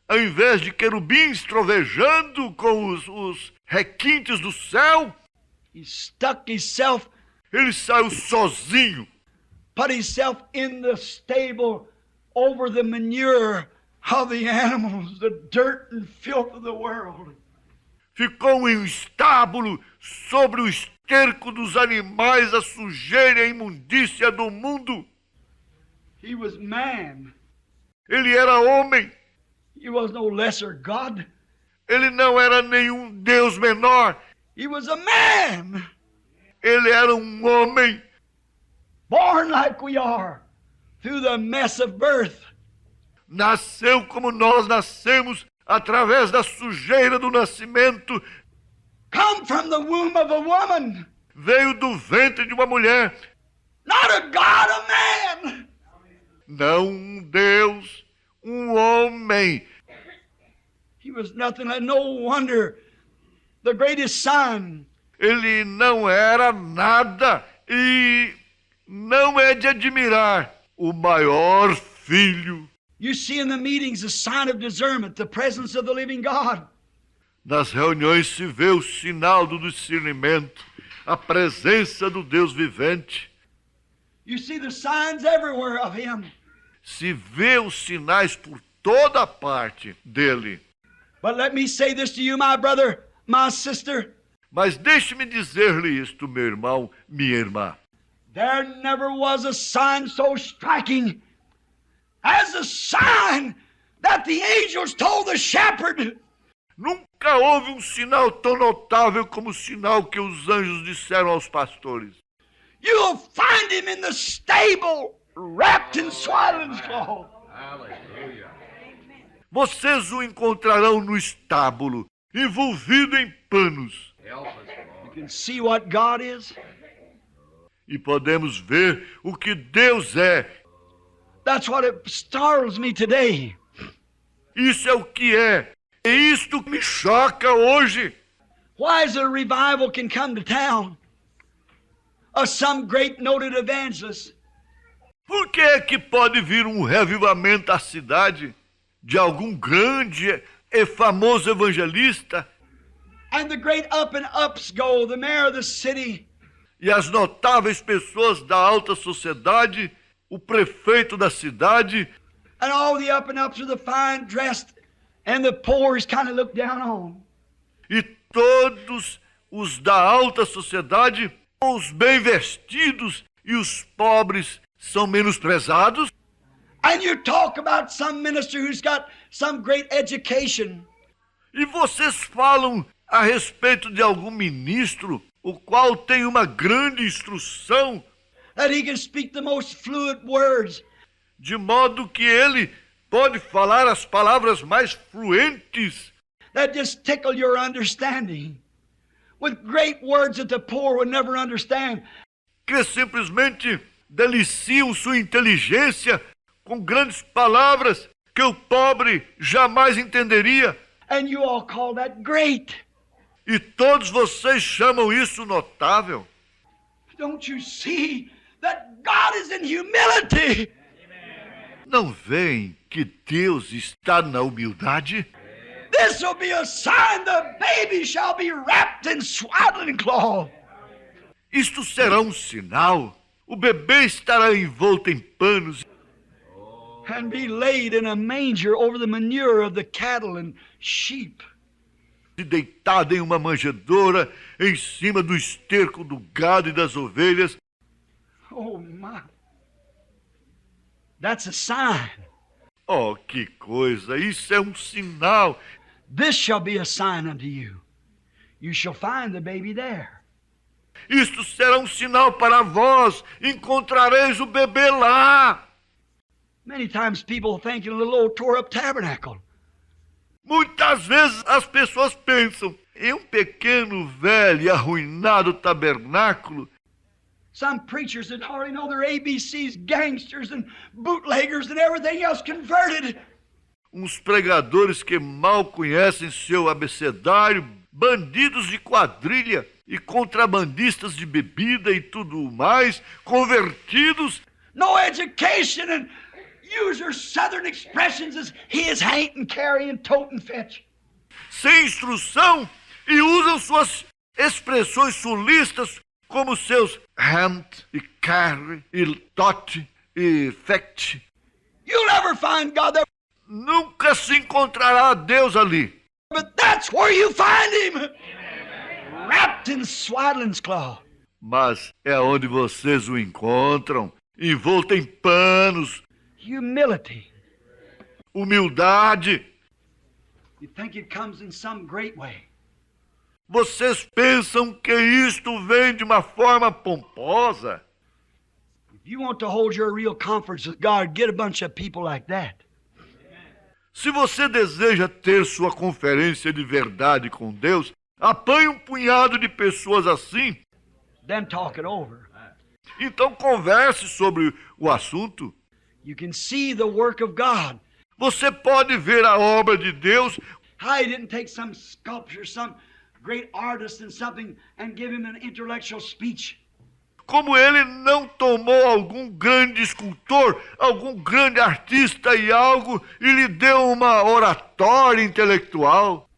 ao invés de querubins trovejando com os requintes do céu, He stuck himself, ele saiu sozinho, put himself in the stable over the manure of the animals, the dirt and filth of the world. ficou em um estábulo sobre o esterco dos animais, a sujeira e a imundícia do mundo. He was man. Ele era homem, He was no lesser God. ele não era nenhum Deus menor, He was a man, ele era um homem, born like we are, through the mess of birth. nasceu como nós nascemos, através da sujeira do nascimento, Come from the womb of a woman, veio do ventre de uma mulher, not a God, a man. não um Deus, um homem. He was nothing, and no wonder the greatest sign. Ele não era nada e não é de admirar o maior filho. You see in the meetings a sign of discernment, the presence of the living God. Nas reuniões se vê o sinal do discernimento, a presença do Deus vivente. You see the signs everywhere of him. Se vê os sinais por toda parte dele. But let me say this to you, my brother, my sister. Mas deixe-me dizer-lhe isto, meu irmão, minha irmã. There never was a sign so striking as the sign that the angels told the shepherd. Nunca houve um sinal tão notável como o sinal que os anjos disseram aos pastores. You'll find him in the stable, wrapped in swaddling cloth. Hallelujah. Vocês o encontrarão no estábulo, envolvido em panos. Help us, You Lord. can see what God is. E podemos ver o que Deus é. That's what it startles me today. Isso é o que é. É isto que me choca hoje. Why is it a revival can come to town of some great noted evangelist? Por que é que pode vir um revivamento à cidade de algum grande e famoso evangelista And the great up and ups go, the mayor of the city, e as notáveis pessoas da alta sociedade, o prefeito da cidade and all the up and ups are the fine dressed, and the poor is kind of looked down on? e todos os da alta sociedade, os bem vestidos e os pobres são menosprezados? And you talk about some minister who's got some great education, E vocês falam a respeito de algum ministro, o qual tem uma grande instrução, that he can speak the most fluent words, de modo que ele pode falar as palavras mais fluentes, that just tickle your understanding, with great words that the poor would never understand. que simplesmente deliciam sua inteligência com grandes palavras que o pobre jamais entenderia. And you all call that great. E todos vocês chamam isso notável. Don't you see that God is in humility? Não veem que Deus está na humildade? This will be a sign the baby shall be wrapped in swaddling cloth. Isto será um sinal. O bebê estará envolto em panos And be laid in a manger over the manure of the cattle and sheep. e deitado em uma manjedoura em cima do esterco do gado e das ovelhas. Oh my. That's a sign. Oh, que coisa! Isso é um sinal. This shall be a sign unto you. You shall find the baby there. Isto será um sinal para vós. Encontrareis o bebê lá. Many times people think in a little old tore up tabernacle. Muitas vezes as pessoas pensam em um pequeno, velho e arruinado tabernáculo. Some preachers that hardly know their ABCs, gangsters and bootleggers and everything else converted. Uns pregadores que mal conhecem seu abecedário, bandidos de quadrilha e contrabandistas de bebida e tudo mais, convertidos, No education and use your southern expressions as his, hain't, and carry, and tote, and fetch. sem instrução, e usam suas expressões sulistas como seus hand e carry e tote e fect. You'll never find God there, Nunca se encontrará Deus ali. but that's where you find him. Wrapped in swaddling's cloth. Mas é onde vocês o encontram, envolto em panos, Humility. humildade. You think it comes in some great way. Vocês pensam que isto vem de uma forma pomposa? If you want to hold your real conference with God, get a bunch of people like that. Se você deseja ter sua conferência de verdade com Deus, apanhe um punhado de pessoas assim, Then talk it over. então converse sobre o assunto. You can see the work of God. Você pode ver a obra de Deus, How he didn't take some sculpture, some great artist and something and give him an intellectual speech. como ele não tomou algum grande escultor, algum grande artista e algo, e lhe deu uma oratória intelectual.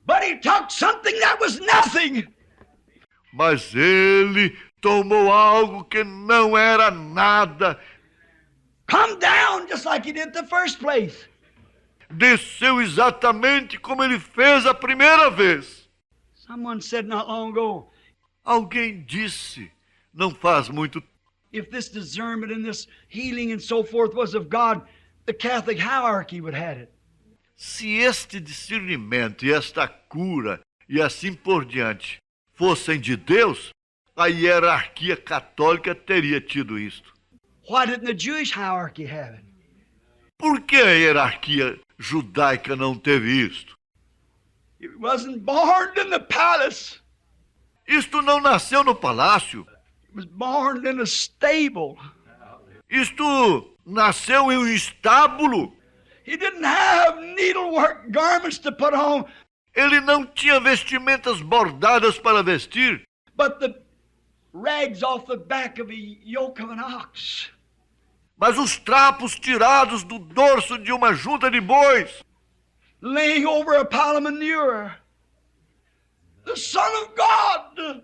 But he took something that was nothing. Mas ele tomou algo que não era nada, Come down just like he did the first place. desceu exatamente como ele fez a primeira vez. Someone said not long ago, Alguém disse, não faz muito tempo, if this discernment and this healing and so forth was of God, the Catholic hierarchy would have it. se este discernimento e esta cura e assim por diante fossem de Deus, a hierarquia católica teria tido isto. Why didn't the Jewish hierarchy have it? Por que a hierarquia judaica não teve isto? It wasn't born in the palace. Isto não nasceu no palácio. It was born in a stable. Isto nasceu em um estábulo. He didn't have needlework garments to put on, Ele não tinha vestimentas bordadas para vestir, but the rags off the back of a yoke of an ox. mas os trapos tirados do dorso de uma junta de bois, Laying over a pile of manure. The Son of God.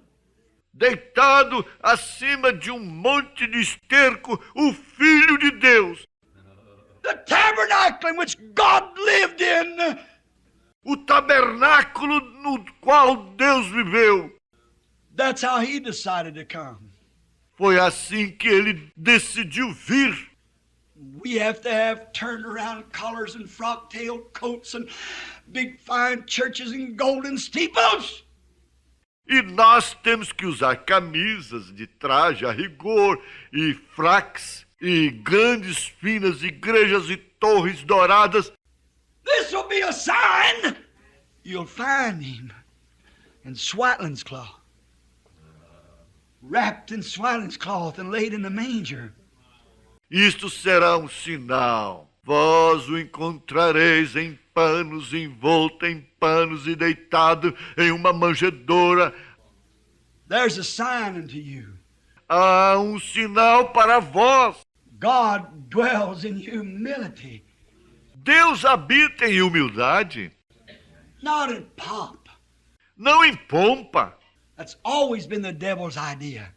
deitado acima de um monte de esterco, o Filho de Deus, The tabernacle in which God lived in. o tabernáculo no qual Deus viveu. That's how he decided to come. Foi assim que ele decidiu vir. We have to have turned around collars and frock-tailed coats and big fine churches and golden steeples. E nós temos que usar camisas de traje a rigor e fracks e grandes finas igrejas e torres douradas. This will be a sign. You'll find him in swaddling's cloth, wrapped in swaddling's cloth and laid in the manger. Isto será um sinal. Vós o encontrareis em panos, envolto em panos e deitado em uma manjedoura. There's a sign unto you. Há um sinal para vós. God dwells in humility, Deus habita em humildade, not in pomp. não em pompa. That's always been the devil's idea.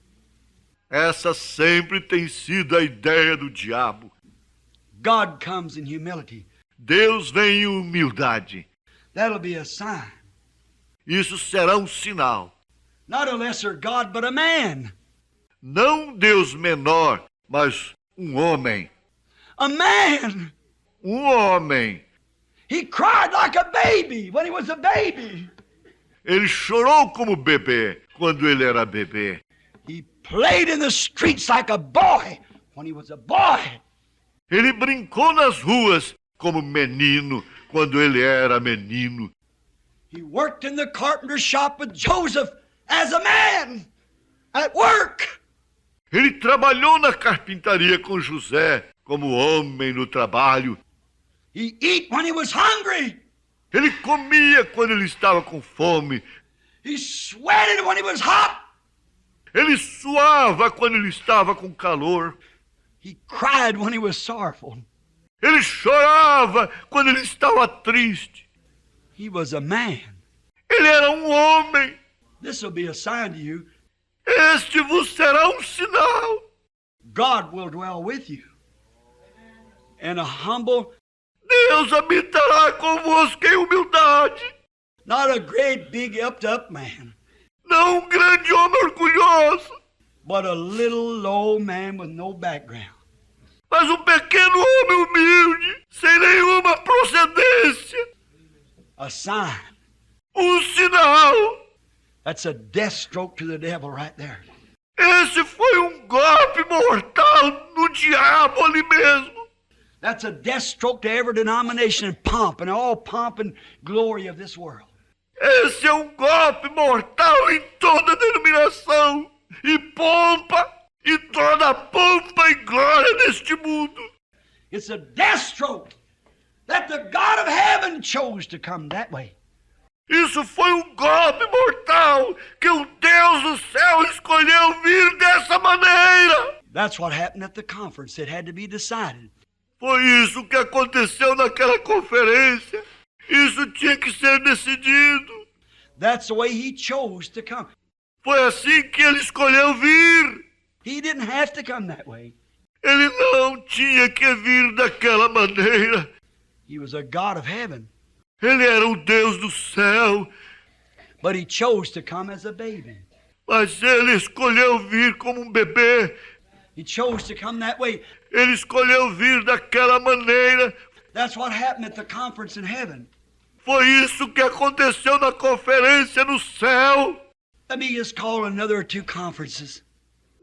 Essa sempre tem sido a ideia do diabo. God comes in humility. Deus vem em humildade. That'll be a sign. Isso será um sinal. Not a lesser God, but a man. Não Deus menor, mas um homem. A man. Um homem. He cried like a baby when he was a baby. Ele chorou como bebê quando ele era bebê. He played in the streets like a boy when he was a boy. Ele brincou nas ruas como menino quando ele era menino. He worked in the carpenter's shop with Joseph as a man at work. Ele trabalhou na carpintaria com José como homem no trabalho. He ate when he was hungry. Ele comia quando ele estava com fome. He sweated when he was hot. Ele suava quando ele estava com calor. He cried when he was sorrowful. Ele chorava quando ele estava triste. He was a man. Ele era um homem. This will be a sign to you. Este vos será um sinal. God will dwell with you. And a humble, Deus habitará convosco em humildade. not a great big upped up man, Não um grande homem orgulhoso, but a little low man with no background. mas um pequeno homem humilde, sem nenhuma procedência. A sign. Um sinal. That's a death stroke to the devil right there. Esse foi um golpe mortal no diabo ali mesmo. That's a death stroke to every denomination and pomp and all pomp and glory of this world. Esse é um golpe mortal em toda denominação e pompa, e toda a pompa e glória deste mundo. It's a death stroke that the God of heaven chose to come that way. Isso foi um golpe mortal que o Deus do céu escolheu vir dessa maneira. That's what happened at the conference. It had to be decided. Foi isso que aconteceu naquela conferência. Isso tinha que ser decidido. That's the way he chose to come. Foi assim que ele escolheu vir. He didn't have to come that way. Ele não tinha que vir daquela maneira. He was a God of heaven. Ele era o Deus do céu, But he chose to come as a baby. mas ele escolheu vir como um bebê. He chose to come that way. Ele escolheu vir daquela maneira. That's what happened at the conference in heaven. Foi isso que aconteceu na conferência no céu. Let me just call another or two conferences.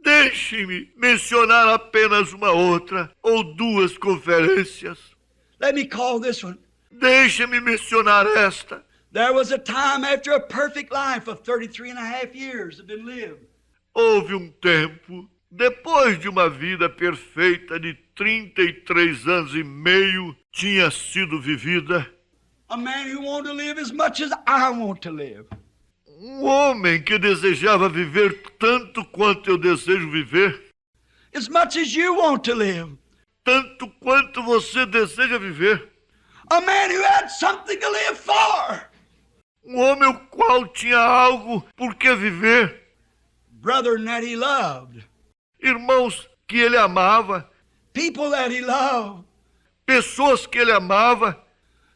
Deixe-me mencionar apenas uma outra ou duas conferências. Let me call this one. Deixe-me mencionar esta. There was a time after a perfect life of 33 and a half years had been lived. Houve um tempo, depois de uma vida perfeita de 33 anos e meio tinha sido vivida, A man who wanted to live as much as I want to live. um homem que desejava viver tanto quanto eu desejo viver, As much as you want to live. tanto quanto você deseja viver. A man who had something to live for. Um homem o qual tinha algo por que viver. Brethren that he loved. Irmãos que ele amava, People that he loved. pessoas que ele amava,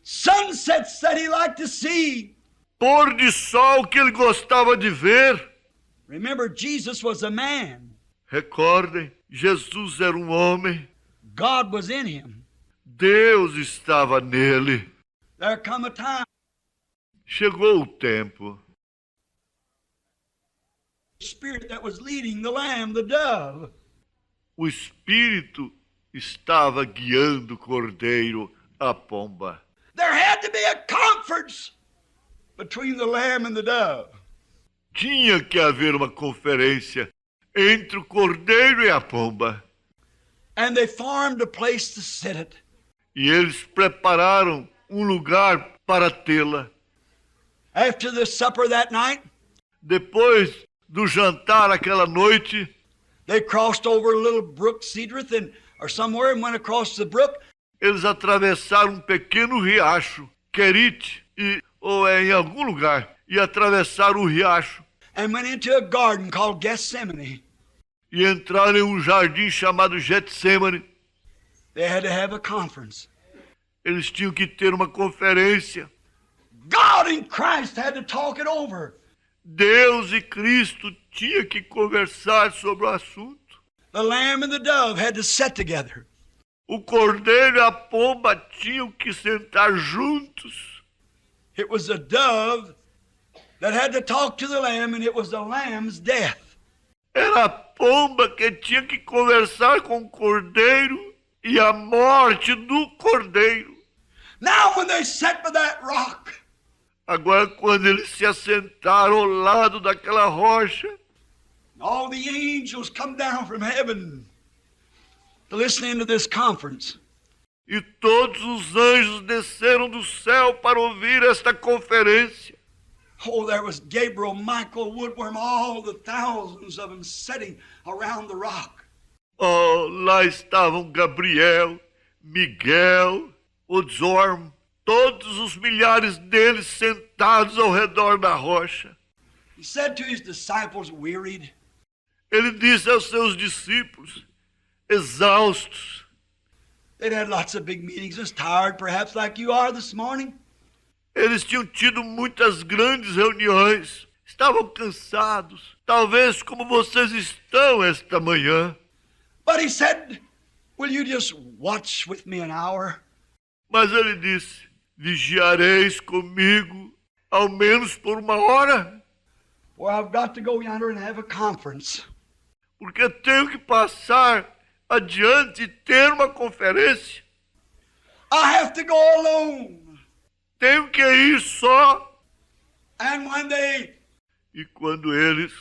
Sunsets that he liked to see. pôr de sol que ele gostava de ver. Remember, Jesus was a man. Recordem, Jesus era um homem, God was in him. Deus estava nele. There come a time. Chegou o tempo. Spirit that was leading the lamb, the dove. O Espírito estava guiando o cordeiro, a pomba. There had to be a conference between the lamb and the dove. Tinha que haver uma conferência entre o cordeiro e a pomba. And they formed a place to sit it. E eles prepararam um lugar para tê-la. After the supper that night, Depois do jantar aquela noite, they crossed over a little brook, Cedrith, or somewhere, and went across the brook. eles atravessaram um pequeno riacho, Querite, ou em algum lugar, e atravessaram o riacho And went into a garden called Gethsemane. e entraram em um jardim chamado Getsemane. They had to have a conference. Eles tinham que ter uma conferência. God in Christ had to talk it over. Deus e Cristo tinham que conversar sobre o assunto. The lamb and the dove had to sit together. O cordeiro e a pomba tinham que sentar juntos. It was the dove that had to talk to the lamb, and it was the lamb's death. Era a pomba que tinha que conversar com o cordeiro e a morte do cordeiro. Now when they sat by that rock, Agora, quando eles se assentaram ao lado daquela rocha, all the angels come down from heaven to listen into this conference. e todos os anjos desceram do céu para ouvir esta conferência. Oh, there was Gabriel, Michael, Woodworm, all the thousands of them sitting around the rock. Oh, lá estavam Gabriel, Miguel, Odzorm, todos os milhares deles sentados ao redor da rocha. He said to his disciples, wearied, Ele disse aos seus discípulos, exaustos, they'd had lots of big meetings, just tired perhaps like you are this morning. eles tinham tido muitas grandes reuniões, estavam cansados, talvez como vocês estão esta manhã. But he said, will you just watch with me an hour? Mas ele disse, vigiareis comigo, ao menos por uma hora, For I've got to go yonder and have a conference. porque tenho que passar adiante e ter uma conferência. I have to go alone. Tenho que ir só. And when they E quando eles